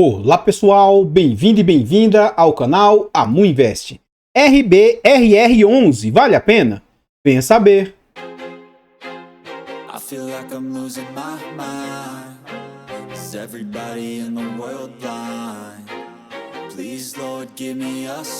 Olá pessoal, bem-vindo e bem-vinda ao canal Amu Invest. RBRR11, vale a pena? Venha saber.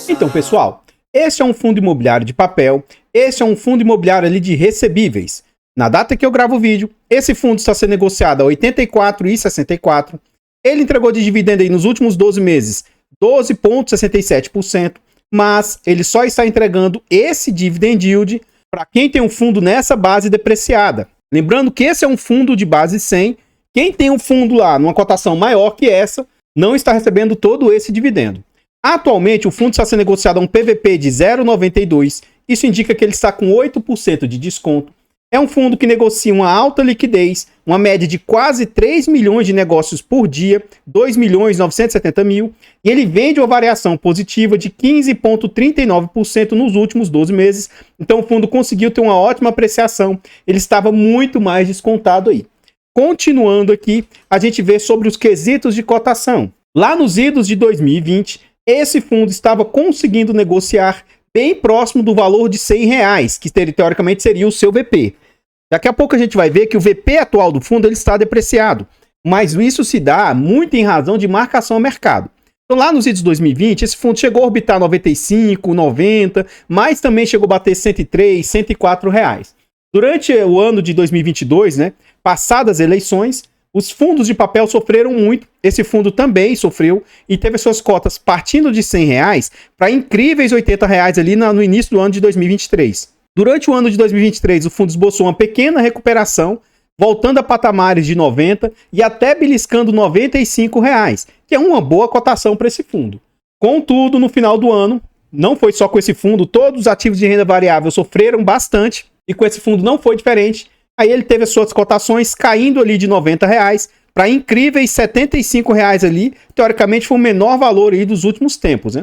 Então pessoal, este é um fundo imobiliário de papel, este é um fundo imobiliário ali de recebíveis. Na data que eu gravo o vídeo, esse fundo está sendo negociado a R$ 84,64. Ele entregou de dividendo aí nos últimos 12 meses 12,67%, mas ele só está entregando esse dividend yield para quem tem um fundo nessa base depreciada. Lembrando que esse é um fundo de base 100, quem tem um fundo lá numa cotação maior que essa, não está recebendo todo esse dividendo. Atualmente o fundo está sendo negociado a um PVP de 0,92, isso indica que ele está com 8% de desconto. É um fundo que negocia uma alta liquidez, uma média de quase 3 milhões de negócios por dia, 2.970.000, e ele vende uma variação positiva de 15,39% nos últimos 12 meses. Então o fundo conseguiu ter uma ótima apreciação, ele estava muito mais descontado aí. Continuando aqui, a gente vê sobre os quesitos de cotação. Lá nos idos de 2020, esse fundo estava conseguindo negociar bem próximo do valor de R$100, que teoricamente seria o seu VP. Daqui a pouco a gente vai ver que o VP atual do fundo ele está depreciado, mas isso se dá muito em razão de marcação ao mercado. Então lá nos idos de 2020, esse fundo chegou a orbitar 95, 90, mas também chegou a bater 103, 104 reais. Durante o ano de 2022, passadas as eleições, os fundos de papel sofreram muito, esse fundo também sofreu e teve suas cotas partindo de R$100 para incríveis R$80 ali no início do ano de 2023. Durante o ano de 2023, o fundo esboçou uma pequena recuperação, voltando a patamares de 90 e até beliscando R$95, que é uma boa cotação para esse fundo. Contudo, no final do ano, não foi só com esse fundo, todos os ativos de renda variável sofreram bastante e com esse fundo não foi diferente. Aí ele teve as suas cotações caindo ali de R$90 para incríveis R$75 ali. Teoricamente foi o menor valor aí dos últimos tempos,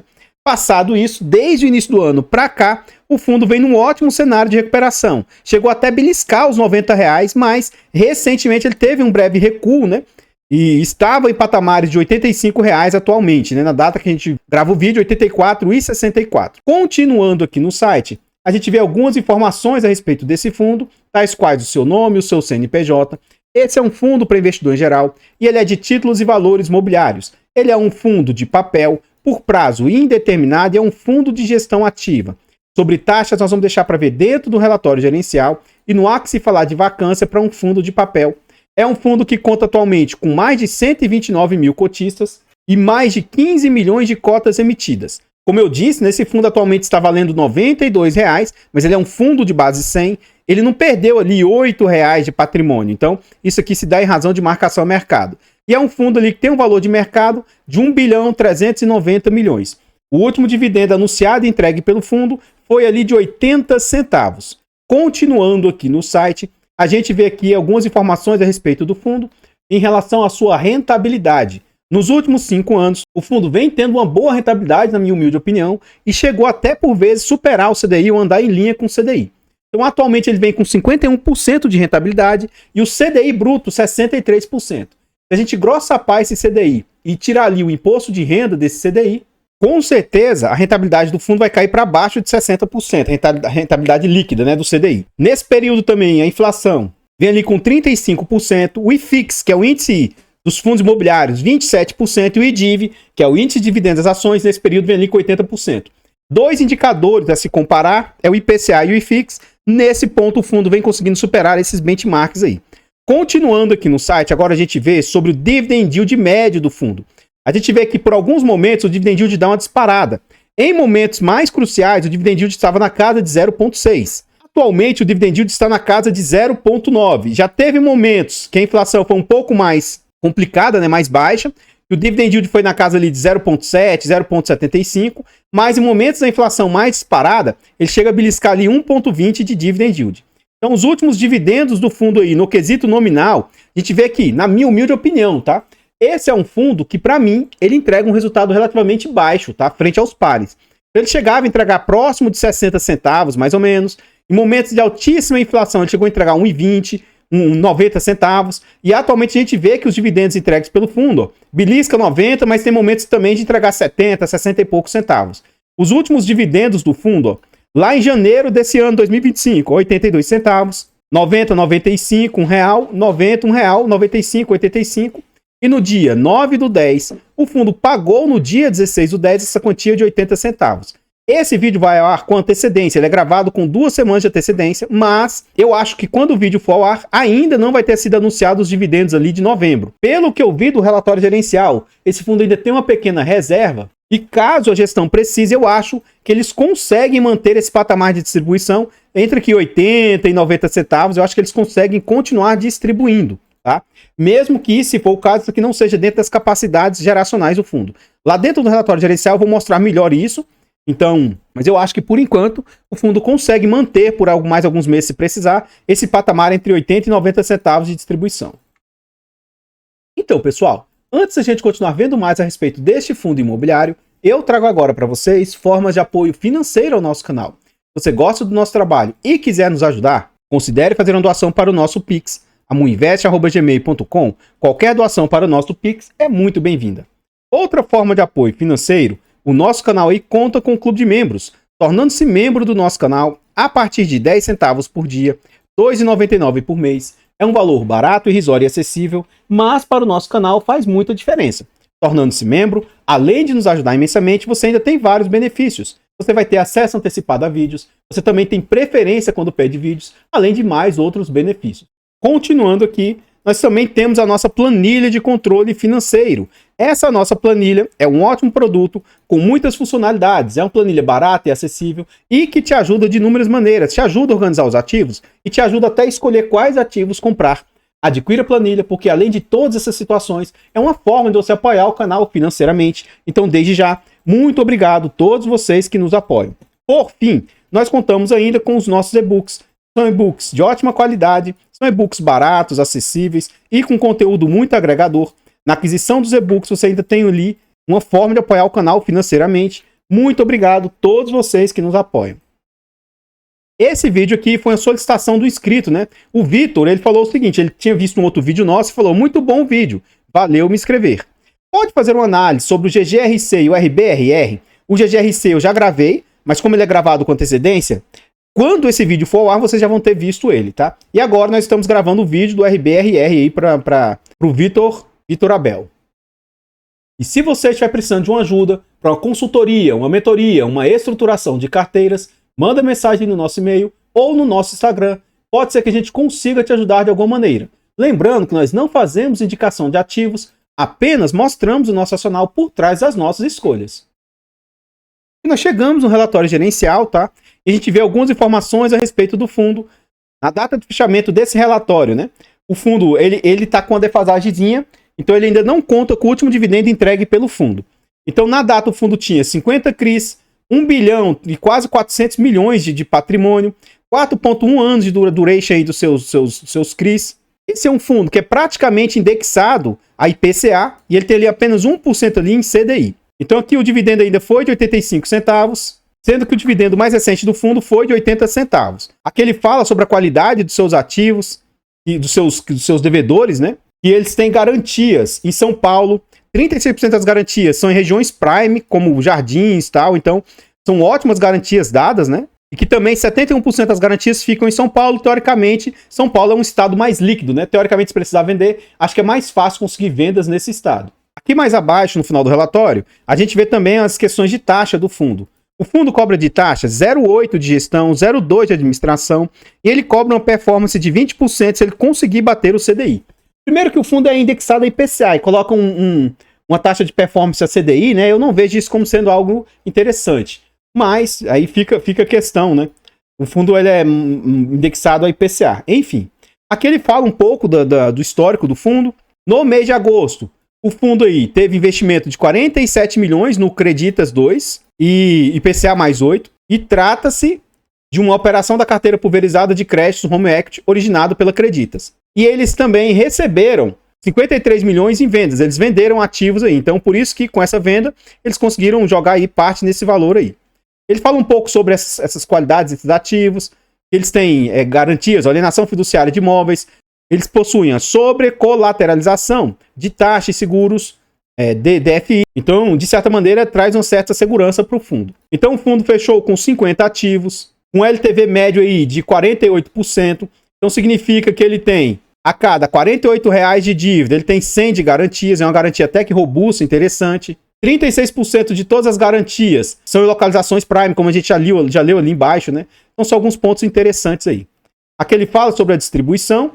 Passado isso, desde o início do ano para cá, o fundo vem num ótimo cenário de recuperação. Chegou até beliscar os R$90, mas recentemente ele teve um breve recuo, E estava em patamares de R$85 atualmente, Na data que a gente grava o vídeo, R$ 84,64. Continuando aqui no site, a gente vê algumas informações a respeito desse fundo, tais quais o seu nome, o seu CNPJ. Esse é um fundo para investidor em geral e ele é de títulos e valores mobiliários. Ele é um fundo de papel por prazo indeterminado e é um fundo de gestão ativa. Sobre taxas, nós vamos deixar para ver dentro do relatório gerencial e não há que se falar de vacância para um fundo de papel. É um fundo que conta atualmente com mais de 129 mil cotistas e mais de 15 milhões de cotas emitidas. Como eu disse, nesse fundo atualmente está valendo R$92, mas ele é um fundo de base 100, ele não perdeu ali R$8 de patrimônio. Então, isso aqui se dá em razão de marcação ao mercado. E é um fundo ali que tem um valor de mercado de R$1.390 bilhões. O último dividendo anunciado e entregue pelo fundo foi ali de 80 centavos. Continuando aqui no site, a gente vê aqui algumas informações a respeito do fundo em relação à sua rentabilidade. Nos últimos 5 anos, o fundo vem tendo uma boa rentabilidade, na minha humilde opinião, e chegou até por vezes superar o CDI ou andar em linha com o CDI. Então, atualmente, ele vem com 51% de rentabilidade e o CDI bruto 63%. Se a gente grossapar esse CDI e tirar ali o imposto de renda desse CDI, com certeza a rentabilidade do fundo vai cair para baixo de 60%, a rentabilidade líquida do CDI. Nesse período também, a inflação vem ali com 35%, o IFIX, que é o índice dos fundos imobiliários, 27%, e o IDIV, que é o índice de dividendos das ações, nesse período vem ali com 80%. Dois indicadores a se comparar é o IPCA e o IFIX. Nesse ponto, o fundo vem conseguindo superar esses benchmarks aí. Continuando aqui no site, agora a gente vê sobre o dividend yield médio do fundo. A gente vê que por alguns momentos o dividend yield dá uma disparada. Em momentos mais cruciais, o dividend yield estava na casa de 0,6. Atualmente, o dividend yield está na casa de 0,9. Já teve momentos que a inflação foi um pouco mais complicada, mais baixa, e o dividend yield foi na casa ali de 0,7, 0,75, mas em momentos da inflação mais disparada, ele chega a beliscar ali 1,20 de dividend yield. Então, os últimos dividendos do fundo aí, no quesito nominal, a gente vê aqui, na minha humilde opinião, Esse é um fundo que, para mim, ele entrega um resultado relativamente baixo, frente aos pares. Ele chegava a entregar próximo de 60 centavos, mais ou menos. Em momentos de altíssima inflação, ele chegou a entregar 1,20. 90 centavos. E atualmente a gente vê que os dividendos entregues pelo fundo, ó, belisca 90, mas tem momentos também de entregar 70, 60 e poucos centavos. Os últimos dividendos do fundo, ó, lá em janeiro desse ano, 2025, 82 centavos, 90, 95, R$1, 90, R$1, 95, 85. E no dia 9/10, o fundo pagou no dia 16/10 essa quantia de 80 centavos. Esse vídeo vai ao ar com antecedência, ele é gravado com 2 semanas de antecedência, mas eu acho que quando o vídeo for ao ar, ainda não vai ter sido anunciado os dividendos ali de novembro. Pelo que eu vi do relatório gerencial, esse fundo ainda tem uma pequena reserva, e caso a gestão precise, eu acho que eles conseguem manter esse patamar de distribuição entre aqui 80 e 90 centavos, eu acho que eles conseguem continuar distribuindo, tá? Mesmo que, se for o caso, isso aqui não seja dentro das capacidades geracionais do fundo. Lá dentro do relatório gerencial eu vou mostrar melhor isso. Então, mas eu acho que por enquanto o fundo consegue manter por mais alguns meses, se precisar, esse patamar entre 80 e 90 centavos de distribuição. Então, pessoal, antes da gente continuar vendo mais a respeito deste fundo imobiliário, eu trago agora para vocês formas de apoio financeiro ao nosso canal. Se você gosta do nosso trabalho e quiser nos ajudar, considere fazer uma doação para o nosso Pix, amuinvest@gmail.com. Qualquer doação para o nosso Pix é muito bem-vinda. Outra forma de apoio financeiro, o nosso canal aí conta com um clube de membros, tornando-se membro do nosso canal a partir de 10 centavos por dia, R$ 2,99 por mês. É um valor barato, irrisório e acessível, mas para o nosso canal faz muita diferença. Tornando-se membro, além de nos ajudar imensamente, você ainda tem vários benefícios. Você vai ter acesso antecipado a vídeos, você também tem preferência quando pede vídeos, além de mais outros benefícios. Continuando aqui, nós também temos a nossa planilha de controle financeiro. Essa nossa planilha é um ótimo produto com muitas funcionalidades. É uma planilha barata e acessível e que te ajuda de inúmeras maneiras. Te ajuda a organizar os ativos e te ajuda até a escolher quais ativos comprar. Adquira a planilha, porque além de todas essas situações, é uma forma de você apoiar o canal financeiramente. Então, desde já, muito obrigado a todos vocês que nos apoiam. Por fim, nós contamos ainda com os nossos e-books. São e-books de ótima qualidade, são e-books baratos, acessíveis e com conteúdo muito agregador. Na aquisição dos e-books você ainda tem ali uma forma de apoiar o canal financeiramente. Muito obrigado a todos vocês que nos apoiam. Esse vídeo aqui foi uma solicitação do inscrito, né? O Vitor, ele falou o seguinte, ele tinha visto um outro vídeo nosso e falou, muito bom o vídeo, valeu me inscrever. Pode fazer uma análise sobre o GGRC e o RBRR? O GGRC eu já gravei, mas como ele é gravado com antecedência, quando esse vídeo for ao ar, vocês já vão ter visto ele, tá? E agora nós estamos gravando o vídeo do RBRR aí para o Vitor Abel. E se você estiver precisando de uma ajuda para uma consultoria, uma mentoria, uma estruturação de carteiras, manda mensagem no nosso e-mail ou no nosso Instagram. Pode ser que a gente consiga te ajudar de alguma maneira. Lembrando que nós não fazemos indicação de ativos, apenas mostramos o nosso racional por trás das nossas escolhas. E nós chegamos no relatório gerencial, tá? E a gente vê algumas informações a respeito do fundo. Na data de fechamento desse relatório, né? O fundo, ele tá com uma defasagemzinha, então ele ainda não conta com o último dividendo entregue pelo fundo. Então, na data, o fundo tinha 50 CRIs, 1 bilhão e quase 400 milhões de patrimônio, 4,1 anos de duration aí dos seus CRIs. Esse é um fundo que é praticamente indexado a IPCA e ele tem ali apenas 1% ali em CDI. Então aqui o dividendo ainda foi de 85 centavos, sendo que o dividendo mais recente do fundo foi de 80 centavos. Aqui ele fala sobre a qualidade dos seus ativos e dos seus devedores, né? E eles têm garantias em São Paulo. 36% das garantias são em regiões prime, como Jardins e tal, então são ótimas garantias dadas, né? E que também 71% das garantias ficam em São Paulo. Teoricamente, São Paulo é um estado mais líquido, né? Teoricamente, se precisar vender, acho que é mais fácil conseguir vendas nesse estado. Aqui mais abaixo, no final do relatório, a gente vê também as questões de taxa do fundo. O fundo cobra de taxa 0,8 de gestão, 0,2 de administração, e ele cobra uma performance de 20% se ele conseguir bater o CDI. Primeiro que o fundo é indexado a IPCA e coloca uma taxa de performance a CDI, né? Eu não vejo isso como sendo algo interessante. Mas aí fica a questão, né? O fundo ele é indexado a IPCA. Enfim, aqui ele fala um pouco do histórico do fundo. No mês de agosto, o fundo aí teve investimento de 47 milhões no Creditas 2 e IPCA mais 8. E trata-se de uma operação da carteira pulverizada de créditos Home Equity originado pela Creditas. E eles também receberam 53 milhões em vendas. Eles venderam ativos aí. Então, por isso que com essa venda, eles conseguiram jogar aí parte nesse valor aí. Ele fala um pouco sobre essas qualidades desses ativos. Eles têm garantias, alienação fiduciária de imóveis, eles possuem a sobrecolateralização de taxas e seguros DFI. Então, de certa maneira, traz uma certa segurança para o fundo. Então, o fundo fechou com 50 ativos, com LTV médio aí de 48%. Então, significa que ele tem, a cada R$ 48,00 de dívida, ele tem 100 de garantias, é uma garantia até que robusta, interessante. 36% de todas as garantias são em localizações prime, como a gente já leu ali embaixo, né? Então, são alguns pontos interessantes aí. Aqui ele fala sobre a distribuição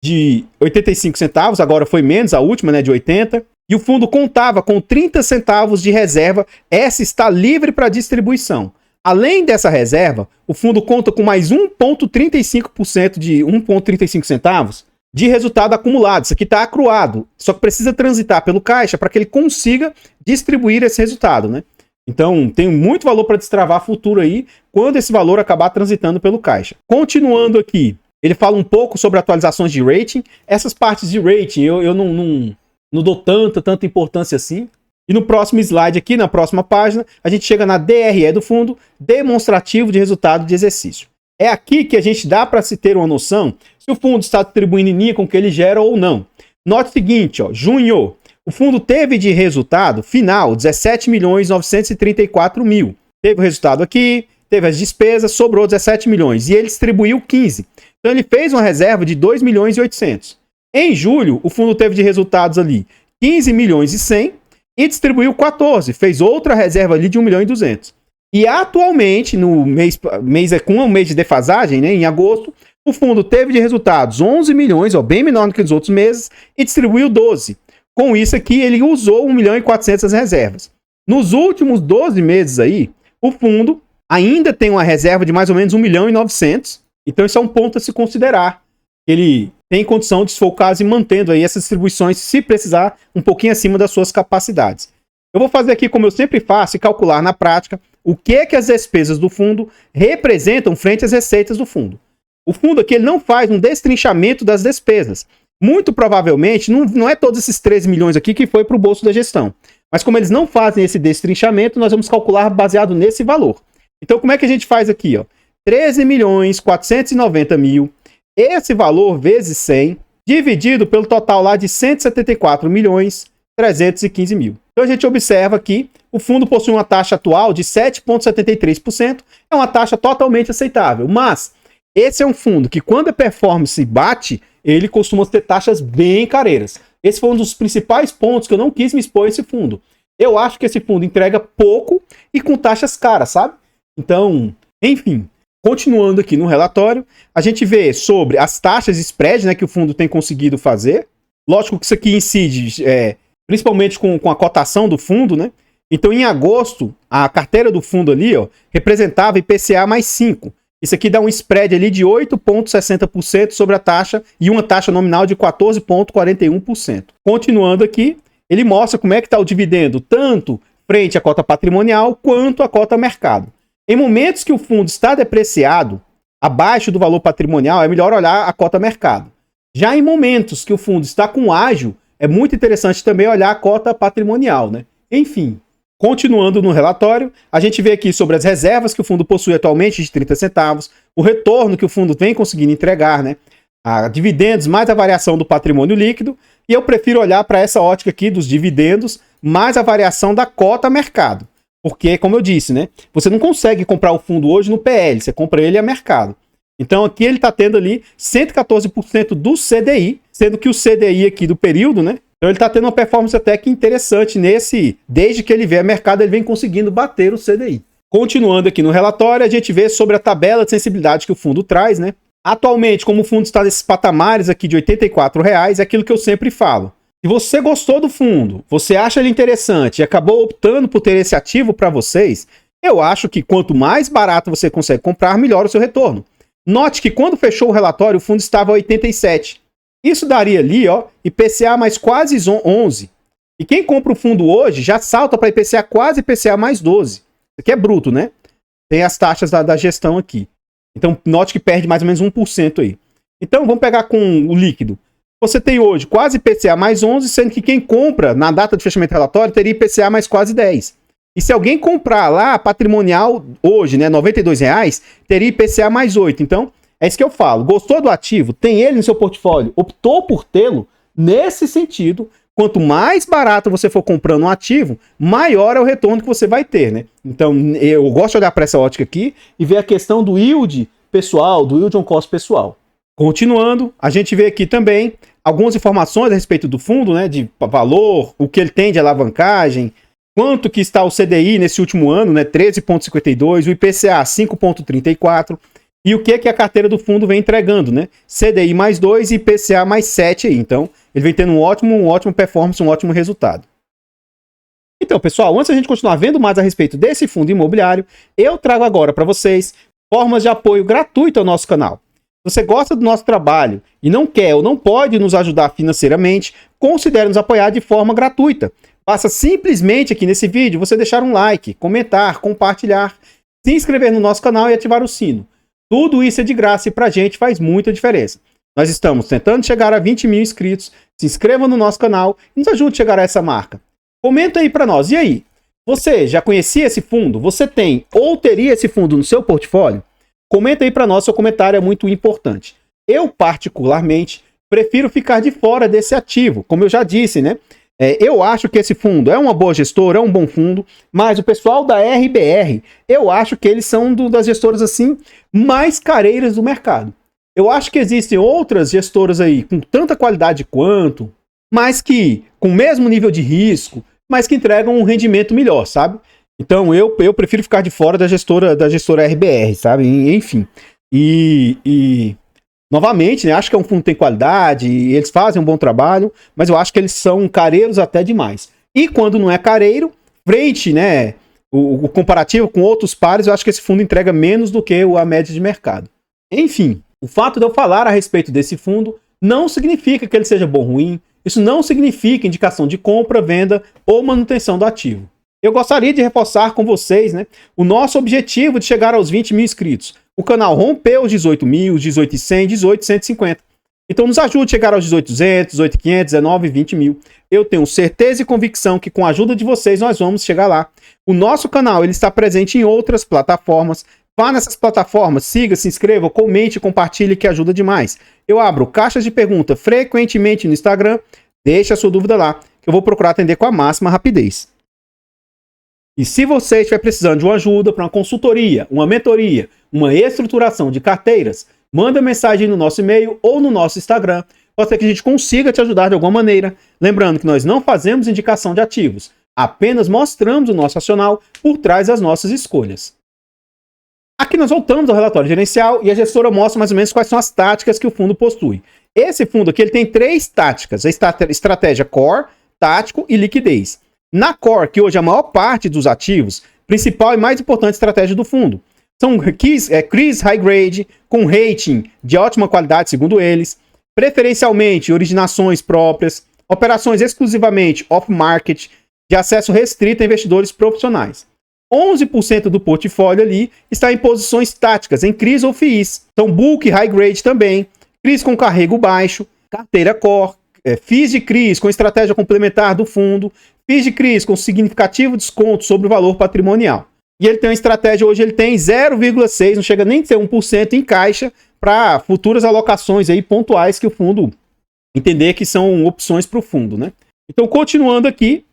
de 85 centavos, agora foi menos, a última, né, de 80. E o fundo contava com 30 centavos de reserva, essa está livre para distribuição. Além dessa reserva, o fundo conta com mais 1,35% de 1,35 centavos de resultado acumulado. Isso aqui está acruado, só que precisa transitar pelo caixa para que ele consiga distribuir esse resultado, né? Então, tem muito valor para destravar futuro aí, quando esse valor acabar transitando pelo caixa. Continuando aqui, ele fala um pouco sobre atualizações de rating. Essas partes de rating eu não dou tanta importância assim. E no próximo slide aqui, na próxima página, a gente chega na DRE do fundo, demonstrativo de resultado de exercício. É aqui que a gente dá para se ter uma noção se o fundo está distribuindo em linha com o que ele gera ou não. Note o seguinte, ó, junho, o fundo teve de resultado final 17.934.000. Teve o resultado aqui, teve as despesas, sobrou 17 milhões e ele distribuiu 15. Então ele fez uma reserva de 2.800.000. Em julho, o fundo teve de resultados ali 15 milhões e 100 e distribuiu 14, fez outra reserva ali de 1.200.000. E atualmente, no mês com um mês de defasagem, né, em agosto, o fundo teve de resultados 11 milhões, ó, bem menor do que os outros meses, e distribuiu 12. Com isso aqui, ele usou 1.400.000 das reservas. Nos últimos 12 meses aí, o fundo ainda tem uma reserva de mais ou menos 1.900.000. Então, isso é um ponto a se considerar. Ele tem condição de desfocar e mantendo aí essas distribuições, se precisar, um pouquinho acima das suas capacidades. Eu vou fazer aqui, como eu sempre faço, e calcular na prática o que é que as despesas do fundo representam frente às receitas do fundo. O fundo aqui ele não faz um destrinchamento das despesas. Muito provavelmente, não é todos esses 13 milhões aqui que foi para o bolso da gestão. Mas como eles não fazem esse destrinchamento, nós vamos calcular baseado nesse valor. Então, como é que a gente faz aqui? 13.490.000. Esse valor vezes 100, dividido pelo total lá de 174.315.000. Então a gente observa que o fundo possui uma taxa atual de 7,73%. É uma taxa totalmente aceitável. Mas esse é um fundo que, quando a performance bate, ele costuma ter taxas bem careiras. Esse foi um dos principais pontos que eu não quis me expor a esse fundo. Eu acho que esse fundo entrega pouco e com taxas caras, sabe? Então, enfim. Continuando aqui no relatório, a gente vê sobre as taxas spread, né, que o fundo tem conseguido fazer. Lógico que isso aqui incide principalmente com a cotação do fundo, né? Então, em agosto, a carteira do fundo ali, ó, representava IPCA mais 5. Isso aqui dá um spread ali de 8,60% sobre a taxa e uma taxa nominal de 14,41%. Continuando aqui, ele mostra como é que está o dividendo, tanto frente à cota patrimonial quanto à cota mercado. Em momentos que o fundo está depreciado, abaixo do valor patrimonial, é melhor olhar a cota mercado. Já em momentos que o fundo está com ágio, é muito interessante também olhar a cota patrimonial, né? Enfim, continuando no relatório, a gente vê aqui sobre as reservas que o fundo possui atualmente de 30 centavos, o retorno que o fundo vem conseguindo entregar, né? A dividendos mais a variação do patrimônio líquido, e eu prefiro olhar para essa ótica aqui dos dividendos mais a variação da cota mercado. Porque, como eu disse, né? Você não consegue comprar o fundo hoje no PL, você compra ele a mercado. Então, aqui ele está tendo ali 114% do CDI, sendo que o CDI aqui do período, né? Então, ele está tendo uma performance até que interessante desde que ele vê a mercado, ele vem conseguindo bater o CDI. Continuando aqui no relatório, a gente vê sobre a tabela de sensibilidade que o fundo traz, né? Atualmente, como o fundo está nesses patamares aqui de R$ 84,00, é aquilo que eu sempre falo. Se você gostou do fundo, você acha ele interessante e acabou optando por ter esse ativo para vocês, eu acho que quanto mais barato você consegue comprar, melhor o seu retorno. Note que quando fechou o relatório, o fundo estava a 87. Isso daria ali, ó, IPCA mais quase 11. E quem compra o fundo hoje já salta para IPCA quase IPCA mais 12. Isso aqui é bruto, né? Tem as taxas da gestão aqui. Então, note que perde mais ou menos 1% aí. Então, vamos pegar com o líquido. Você tem hoje quase IPCA mais 11, sendo que quem compra na data de fechamento do relatório teria IPCA mais quase 10. E se alguém comprar lá, patrimonial hoje, né, R$ 92,00, teria IPCA mais 8. Então, É isso que eu falo. Gostou do ativo? Tem ele no seu portfólio? Optou por tê-lo? Nesse sentido, quanto mais barato você for comprando um ativo, maior é o retorno que você vai ter, né? Então, eu gosto de olhar para essa ótica aqui e ver a questão do yield pessoal, do yield on cost pessoal. Continuando, a gente vê aqui também algumas informações a respeito do fundo, né? De valor, o que ele tem de alavancagem, quanto que está o CDI nesse último ano, né? 13,52, o IPCA 5,34. E o que a carteira do fundo vem entregando, né? CDI mais 2 e IPCA mais 7 aí. Então, ele vem tendo um ótimo performance, um ótimo resultado. Então, pessoal, antes da gente continuar vendo mais a respeito desse fundo imobiliário, eu trago agora para vocês formas de apoio gratuito ao nosso canal. Se você gosta do nosso trabalho e não quer ou não pode nos ajudar financeiramente, considere nos apoiar de forma gratuita. Basta simplesmente aqui nesse vídeo você deixar um like, comentar, compartilhar, se inscrever no nosso canal e ativar o sino. Tudo isso é de graça e pra gente faz muita diferença. Nós estamos tentando chegar a 20 mil inscritos. Se inscreva no nosso canal e nos ajude a chegar a essa marca. Comenta aí pra nós. E aí? Você já conhecia esse fundo? Você tem ou teria esse fundo no seu portfólio? Comenta aí pra nós, seu comentário é muito importante. Eu, particularmente, prefiro ficar de fora desse ativo. Como eu já disse, né? Eu acho que esse fundo é uma boa gestora, é um bom fundo, mas o pessoal da RBR, eu acho que eles são das gestoras assim mais careiras do mercado. Eu acho que existem outras gestoras aí com tanta qualidade quanto, mas que com o mesmo nível de risco, mas que entregam um rendimento melhor, sabe? Então eu prefiro ficar de fora da gestora RBR, sabe? Enfim. Novamente, né, acho que é um fundo que tem qualidade, eles fazem um bom trabalho, mas eu acho que eles são careiros até demais. E quando não é careiro, frente, né, o comparativo com outros pares, eu acho que esse fundo entrega menos do que a média de mercado. Enfim, o fato de eu falar a respeito desse fundo não significa que ele seja bom ou ruim, isso não significa indicação de compra, venda ou manutenção do ativo. Eu gostaria de reforçar com vocês, né, o nosso objetivo de chegar aos 20 mil inscritos. O canal rompeu os 18 mil, os 18.100, 18.150. Então nos ajude a chegar aos 18.200, 18.500, 19 e 20 mil. Eu tenho certeza e convicção que com a ajuda de vocês nós vamos chegar lá. O nosso canal ele está presente em outras plataformas. Vá nessas plataformas, siga, se inscreva, comente, compartilhe que ajuda demais. Eu abro caixas de pergunta frequentemente no Instagram. Deixe a sua dúvida lá, que eu vou procurar atender com a máxima rapidez. E se você estiver precisando de uma ajuda para uma consultoria, uma mentoria, uma estruturação de carteiras, manda mensagem no nosso e-mail ou no nosso Instagram. Pode ser que a gente consiga te ajudar de alguma maneira. Lembrando que nós não fazemos indicação de ativos, apenas mostramos o nosso racional por trás das nossas escolhas. Aqui nós voltamos ao relatório gerencial e a gestora mostra mais ou menos quais são as táticas que o fundo possui. Esse fundo aqui ele tem 3 táticas, a estratégia Core, Tático e Liquidez. Na Core, que hoje é a maior parte dos ativos, principal e mais importante estratégia do fundo. São CRIs High Grade, com rating de ótima qualidade, segundo eles, preferencialmente originações próprias, operações exclusivamente off-market, de acesso restrito a investidores profissionais. 11% do portfólio ali está em posições táticas, em CRIs ou FIIs. Então, Book High Grade também, CRIs com carrego baixo, carteira Core, FIIs de CRIs com estratégia complementar do fundo, FIIs de CRIs com significativo desconto sobre o valor patrimonial. E ele tem uma estratégia, hoje ele tem 0,6%, não chega nem a ser 1% em caixa para futuras alocações aí pontuais que o fundo entender que são opções para o fundo, né? Então, continuando aqui,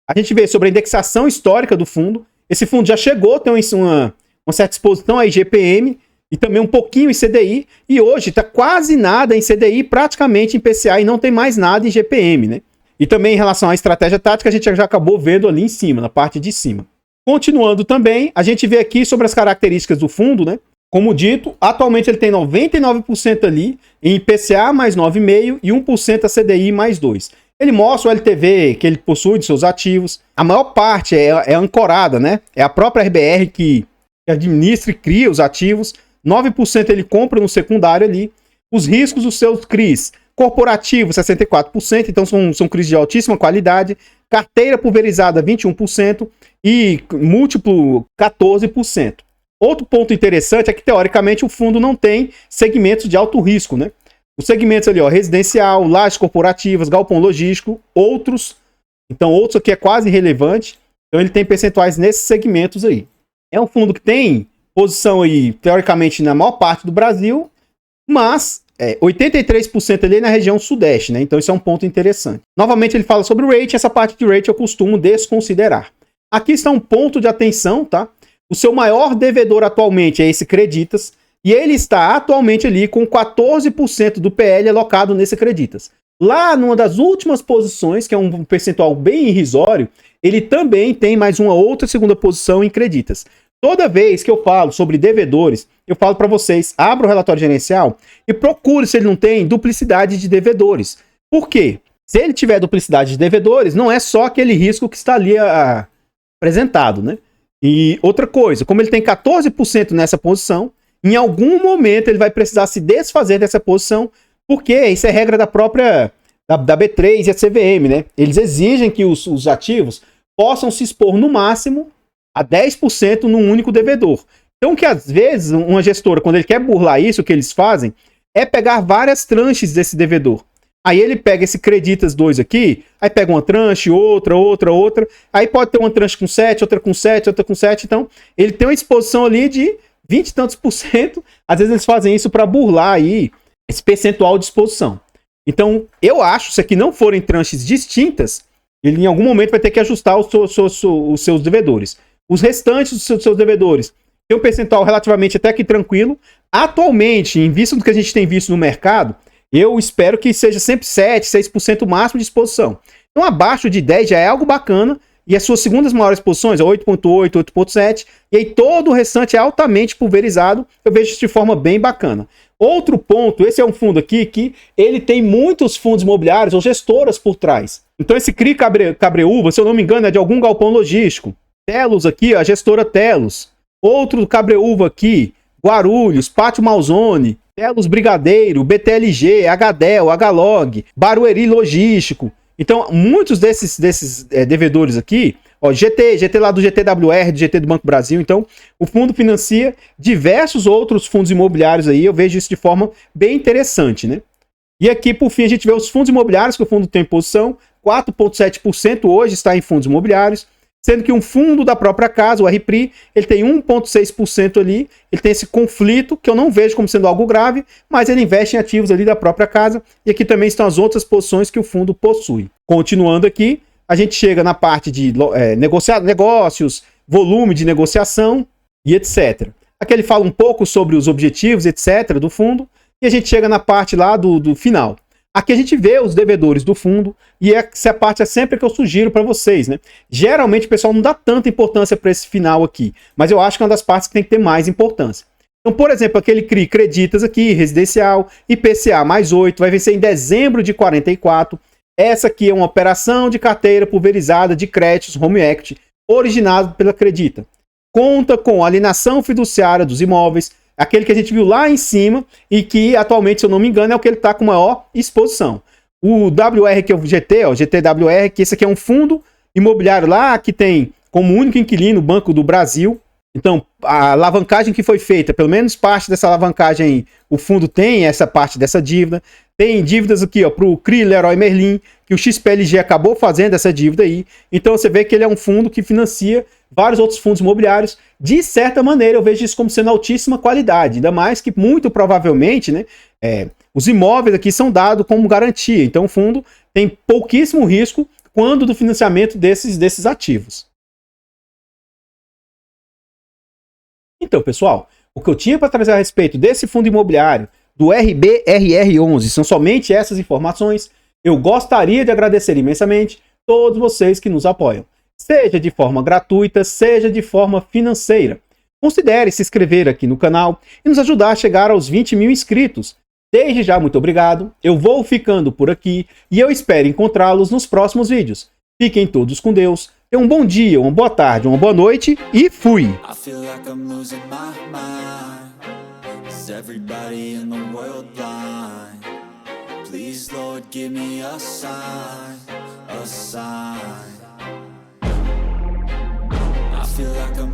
a gente vê sobre a indexação histórica do fundo. Esse fundo já chegou a ter uma certa exposição a IGPM e também um pouquinho em CDI, e hoje está quase nada em CDI, praticamente em PCA, e não tem mais nada em GPM, né? E também em relação à estratégia tática, a gente já acabou vendo ali em cima, na parte de cima. Continuando também, a gente vê aqui sobre as características do fundo, né? Como dito, atualmente ele tem 99% ali em IPCA mais 9,5% e 1% a CDI mais 2%. Ele mostra o LTV que ele possui de seus ativos. A maior parte é ancorada, né? É a própria RBR que administra e cria os ativos. 9% ele compra no secundário ali. Os riscos dos seus CRIs. Corporativo, 64%, então são CRIs de altíssima qualidade. Carteira pulverizada, 21% e múltiplo, 14%. Outro ponto interessante é que, teoricamente, o fundo não tem segmentos de alto risco, né? Os segmentos ali, ó, residencial, lajes corporativas, galpão logístico, outros. Então, outros aqui é quase irrelevante. Então, ele tem percentuais nesses segmentos aí. É um fundo que tem posição aí, teoricamente, na maior parte do Brasil, Mas 83% ali é na região sudeste, né? Então isso é um ponto interessante. Novamente ele fala sobre o rate, essa parte de rate eu costumo desconsiderar. Aqui está um ponto de atenção, tá? O seu maior devedor atualmente é esse Creditas, e ele está atualmente ali com 14% do PL alocado nesse Creditas. Lá numa das últimas posições, que é um percentual bem irrisório, ele também tem mais uma outra segunda posição em Creditas. Toda vez que eu falo sobre devedores, eu falo para vocês, abra o relatório gerencial e procure se ele não tem duplicidade de devedores. Por quê? Se ele tiver duplicidade de devedores, não é só aquele risco que está ali apresentado, né? E outra coisa, como ele tem 14% nessa posição, em algum momento ele vai precisar se desfazer dessa posição, porque isso é regra da própria da B3 e a CVM, né? Eles exigem que os ativos possam se expor no máximo a 10% num único devedor. Então, que às vezes, uma gestora, quando ele quer burlar isso, o que eles fazem é pegar várias tranches desse devedor. Aí ele pega esse Creditas 2 aqui, aí pega uma tranche, outra. Aí pode ter uma tranche com 7, outra com 7, outra com 7. Então, ele tem uma exposição ali de 20 e tantos por cento. Às vezes eles fazem isso para burlar aí esse percentual de exposição. Então, eu acho, se aqui não forem tranches distintas, ele em algum momento vai ter que ajustar os seus devedores. Os restantes dos seus devedores tem um percentual relativamente até que tranquilo. Atualmente, em vista do que a gente tem visto no mercado, eu espero que seja sempre 7, 6% máximo de exposição. Então, abaixo de 10 já é algo bacana. E as suas segundas maiores posições, 8.8, 8.7, e aí todo o restante é altamente pulverizado. Eu vejo isso de forma bem bacana. Outro ponto, esse é um fundo aqui que ele tem muitos fundos imobiliários ou gestoras por trás. Então esse CRI Cabreúva, se eu não me engano, é de algum galpão logístico. Telos aqui, a gestora Telos. Outro Cabreúva aqui, Guarulhos, Pátio Malzone, Telos Brigadeiro, BTLG, HDEL, HLog, Barueri Logístico. Então, muitos desses devedores aqui, ó, GT lá do GTWR, do GT do Banco Brasil. Então, o fundo financia diversos outros fundos imobiliários aí. Eu vejo isso de forma bem interessante, né? E aqui, por fim, a gente vê os fundos imobiliários que o fundo tem em posição. 4,7% hoje está em fundos imobiliários. Sendo que um fundo da própria casa, o RPRI, ele tem 1,6% ali, ele tem esse conflito, que eu não vejo como sendo algo grave, mas ele investe em ativos ali da própria casa, e aqui também estão as outras posições que o fundo possui. Continuando aqui, a gente chega na parte de negócios, volume de negociação e etc. Aqui ele fala um pouco sobre os objetivos, etc., do fundo, e a gente chega na parte lá do final. Aqui a gente vê os devedores do fundo, e essa parte é sempre que eu sugiro para vocês, né? Geralmente o pessoal não dá tanta importância para esse final aqui, mas eu acho que é uma das partes que tem que ter mais importância. Então, por exemplo, aquele CRI Creditas aqui, residencial, IPCA mais 8, vai vencer em dezembro de 44. Essa aqui é uma operação de carteira pulverizada de créditos Home Equity, originado pela Credita. Conta com alienação fiduciária dos imóveis, aquele que a gente viu lá em cima e que atualmente, se eu não me engano, é o que ele está com maior exposição. O WR, que é o GT, ó, GTWR, que esse aqui é um fundo imobiliário lá que tem como único inquilino o Banco do Brasil. Então, a alavancagem que foi feita, pelo menos parte dessa alavancagem, o fundo tem essa parte dessa dívida. Tem dívidas aqui, ó, para o CRI Leroy Merlin, que o XPLG acabou fazendo essa dívida aí. Então, você vê que ele é um fundo que financia vários outros fundos imobiliários. De certa maneira, eu vejo isso como sendo altíssima qualidade. Ainda mais que, muito provavelmente, né, os imóveis aqui são dados como garantia. Então, o fundo tem pouquíssimo risco quando do financiamento desses ativos. Então, pessoal, o que eu tinha para trazer a respeito desse fundo imobiliário, do RBRR11, são somente essas informações. Eu gostaria de agradecer imensamente todos vocês que nos apoiam, seja de forma gratuita, seja de forma financeira. Considere se inscrever aqui no canal e nos ajudar a chegar aos 20 mil inscritos. Desde já, muito obrigado. Eu vou ficando por aqui e eu espero encontrá-los nos próximos vídeos. Fiquem todos com Deus. Tenham um bom dia, uma boa tarde, uma boa noite e fui! Everybody in the world blind. Please, Lord, give me a sign, a sign. I feel like I'm